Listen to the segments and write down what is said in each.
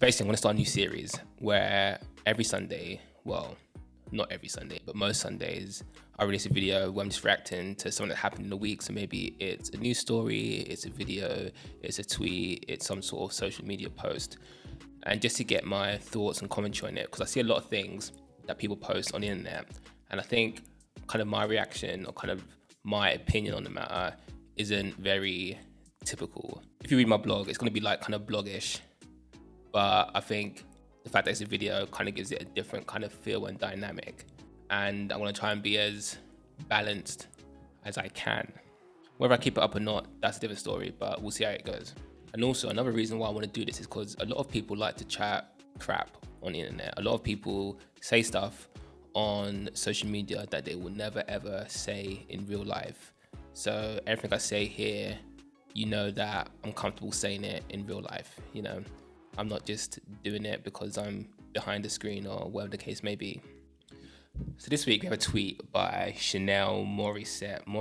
Basically, I'm going to start a new series where every Sunday, well, not every Sunday, but most Sundays, I release a video where I'm just reacting to something that happened in the week. So maybe it's a news story, it's a video, it's a tweet, it's some sort of social media post. And just to get my thoughts and commentary on it, because I see a lot of things that people post on the internet. And I think kind of my reaction or kind of my opinion on the matter isn't very typical. If you read my blog, it's going to be like kind of bloggish. But I think the fact that it's a video kind of gives it a different kind of feel and dynamic. And I want to try and be as balanced as I can. Whether I keep it up or not, that's a different story, but we'll see how it goes. And also another reason why I want to do this is because a lot of people like to chat crap on the internet. A lot of people say stuff on social media that they will never ever say in real life. So everything I say here, you know that I'm comfortable saying it in real life, you know. I'm not just doing it because I'm behind the screen or whatever the case may be. So this week we have a tweet by Chanel Morissette. I'm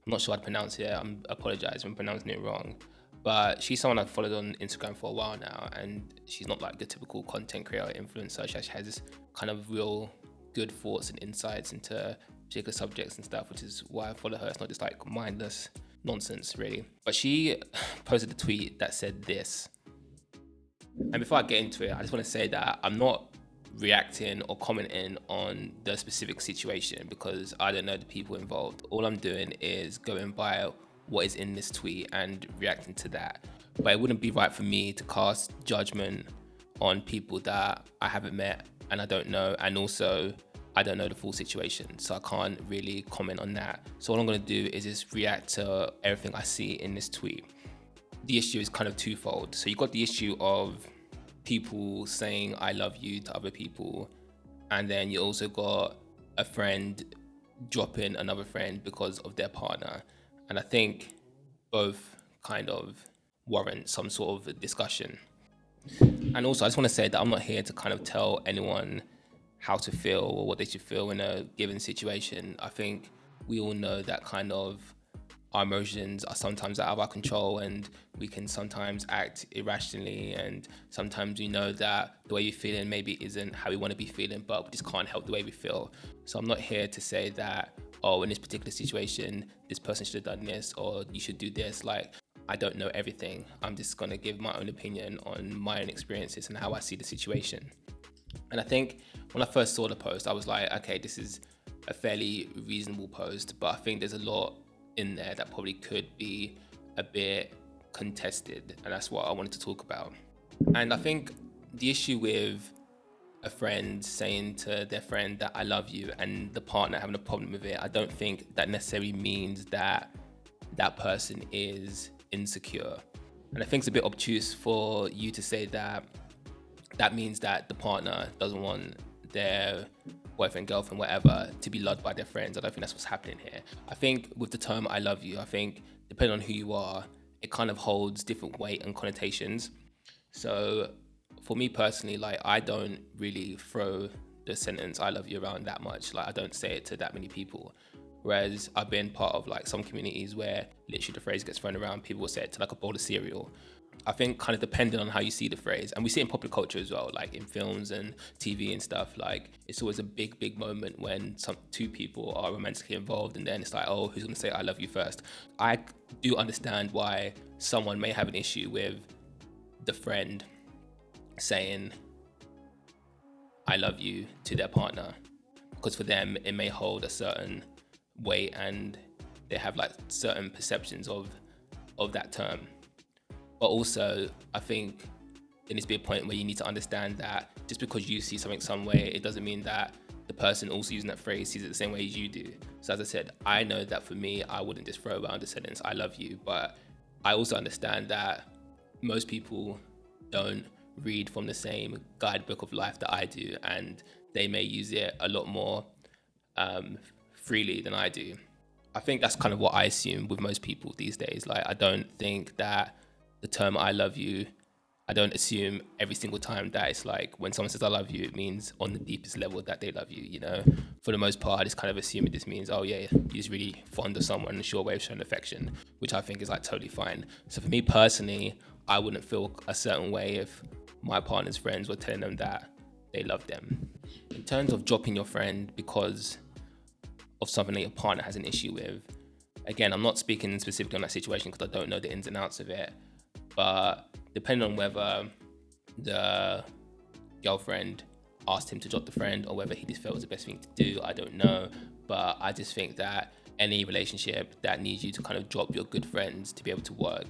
not sure how to pronounce it. I apologize if I'm pronouncing it wrong. But she's someone I've followed on Instagram for a while now, and she's not like the typical content creator influencer. She actually has kind of real good thoughts and insights into particular subjects and stuff, which is why I follow her. It's not just like mindless nonsense, really. But she posted a tweet that said this. And before I get into it, I just want to say that I'm not reacting or commenting on the specific situation because I don't know the people involved. All I'm doing is going by what is in this tweet and reacting to that. But it wouldn't be right for me to cast judgment on people that I haven't met and I don't know, and also I don't know the full situation, so I can't really comment on that. So all I'm going to do is just react to everything I see in this tweet. The issue is kind of twofold. So you've got the issue of people saying I love you to other people, and then you also got a friend dropping another friend because of their partner. And I think both kind of warrant some sort of discussion. And also I just want to say that I'm not here to kind of tell anyone how to feel or what they should feel in a given situation. I think we all know that kind of our emotions are sometimes out of our control, and we can sometimes act irrationally, and sometimes we know that the way we're feeling maybe isn't how we want to be feeling, but we just can't help the way we feel. So I'm not here to say that, oh, in this particular situation, this person should have done this or you should do this. Like, I don't know everything. I'm just going to give my own opinion on my own experiences and how I see the situation. And I think when I first saw the post, I was like, okay, this is a fairly reasonable post, but I think there's a lot in there that probably could be a bit contested, and that's what I wanted to talk about. And I think the issue with a friend saying to their friend that I love you and the partner having a problem with it, I don't think that necessarily means that that person is insecure. And I think it's a bit obtuse for you to say that that means that the partner doesn't want their boyfriend, girlfriend, whatever, to be loved by their friends. I don't think that's what's happening here. I think with the term I love you, I think depending on who you are, it kind of holds different weight and connotations. So for me personally, like, I don't really throw the sentence I love you around that much. Like, I don't say it to that many people. Whereas I've been part of like some communities where literally the phrase gets thrown around, people will say it to like a bowl of cereal. I think kind of depending on how you see the phrase, and we see it in popular culture as well, like in films and TV and stuff, like it's always a big moment when two people are romantically involved, and then it's like, oh, who's gonna say I love you first? I do understand why someone may have an issue with the friend saying I love you to their partner, because for them it may hold a certain weight and they have like certain perceptions of that term. But also, I think there needs to be a point where you need to understand that just because you see something some way, it doesn't mean that the person also using that phrase sees it the same way as you do. So as I said, I know that for me, I wouldn't just throw around the sentence, I love you, but I also understand that most people don't read from the same guidebook of life that I do, and they may use it a lot more freely than I do. I think that's kind of what I assume with most people these days. Like, I don't think that the term I love you, I don't assume every single time that it's like when someone says I love you, it means on the deepest level that they love you, you know? For the most part, I just kind of assume it just means, oh yeah, you're just really fond of someone and a sure way of showing affection, which I think is like totally fine. So for me personally, I wouldn't feel a certain way if my partner's friends were telling them that they love them. In terms of dropping your friend because of something that your partner has an issue with, again, I'm not speaking specifically on that situation because I don't know the ins and outs of it, but depending on whether the girlfriend asked him to drop the friend or whether he just felt it was the best thing to do, I don't know. But I just think that any relationship that needs you to kind of drop your good friends to be able to work,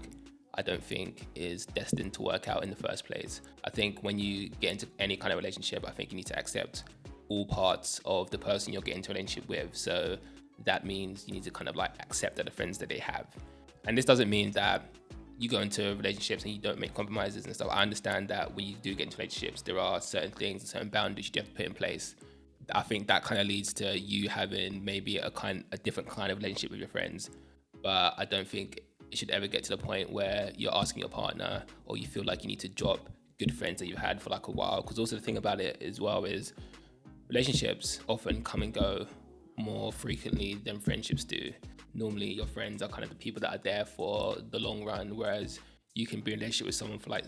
I don't think is destined to work out in the first place. I think when you get into any kind of relationship, I think you need to accept all parts of the person you're getting into a relationship with. So that means you need to kind of like accept that the friends that they have. And this doesn't mean that you go into relationships and you don't make compromises and stuff. I understand that when you do get into relationships, there are certain things and certain boundaries you have to put in place. I think that kind of leads to you having maybe a different kind of relationship with your friends. But I don't think it should ever get to the point where you're asking your partner or you feel like you need to drop good friends that you've had for like a while. Because also the thing about it as well is relationships often come and go more frequently than friendships do. Normally your friends are kind of the people that are there for the long run, whereas you can be in a relationship with someone for like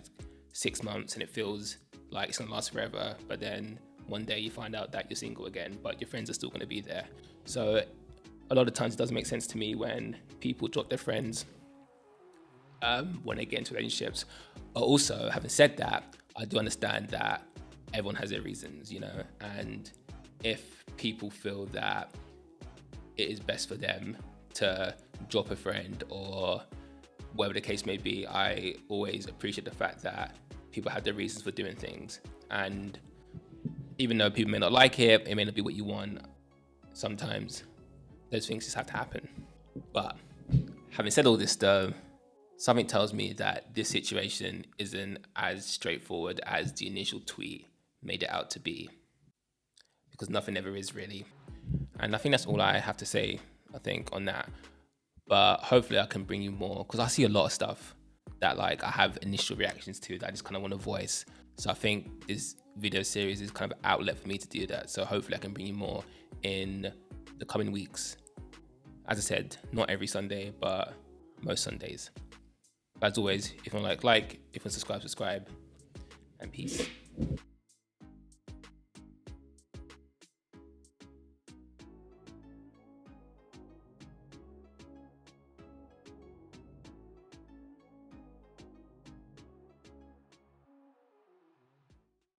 6 months and it feels like it's gonna last forever, but then one day you find out that you're single again, but your friends are still gonna be there. So a lot of times it doesn't make sense to me when people drop their friends when they get into relationships. But also, having said that, I do understand that everyone has their reasons, and if people feel that it is best for them to drop a friend or whatever the case may be, I always appreciate the fact that people have their reasons for doing things. And even though people may not like it, it may not be what you want, sometimes those things just have to happen. But having said all this though, something tells me that this situation isn't as straightforward as the initial tweet made it out to be, because nothing ever is really. And I think that's all I have to say, I think, on that. But hopefully I can bring you more, because I see a lot of stuff that like I have initial reactions to that I just kind of want to voice. So I think this video series is kind of an outlet for me to do that. So hopefully I can bring you more in the coming weeks. As I said, not every Sunday, but most Sundays. But as always, if you want to like, if you want to subscribe, and peace.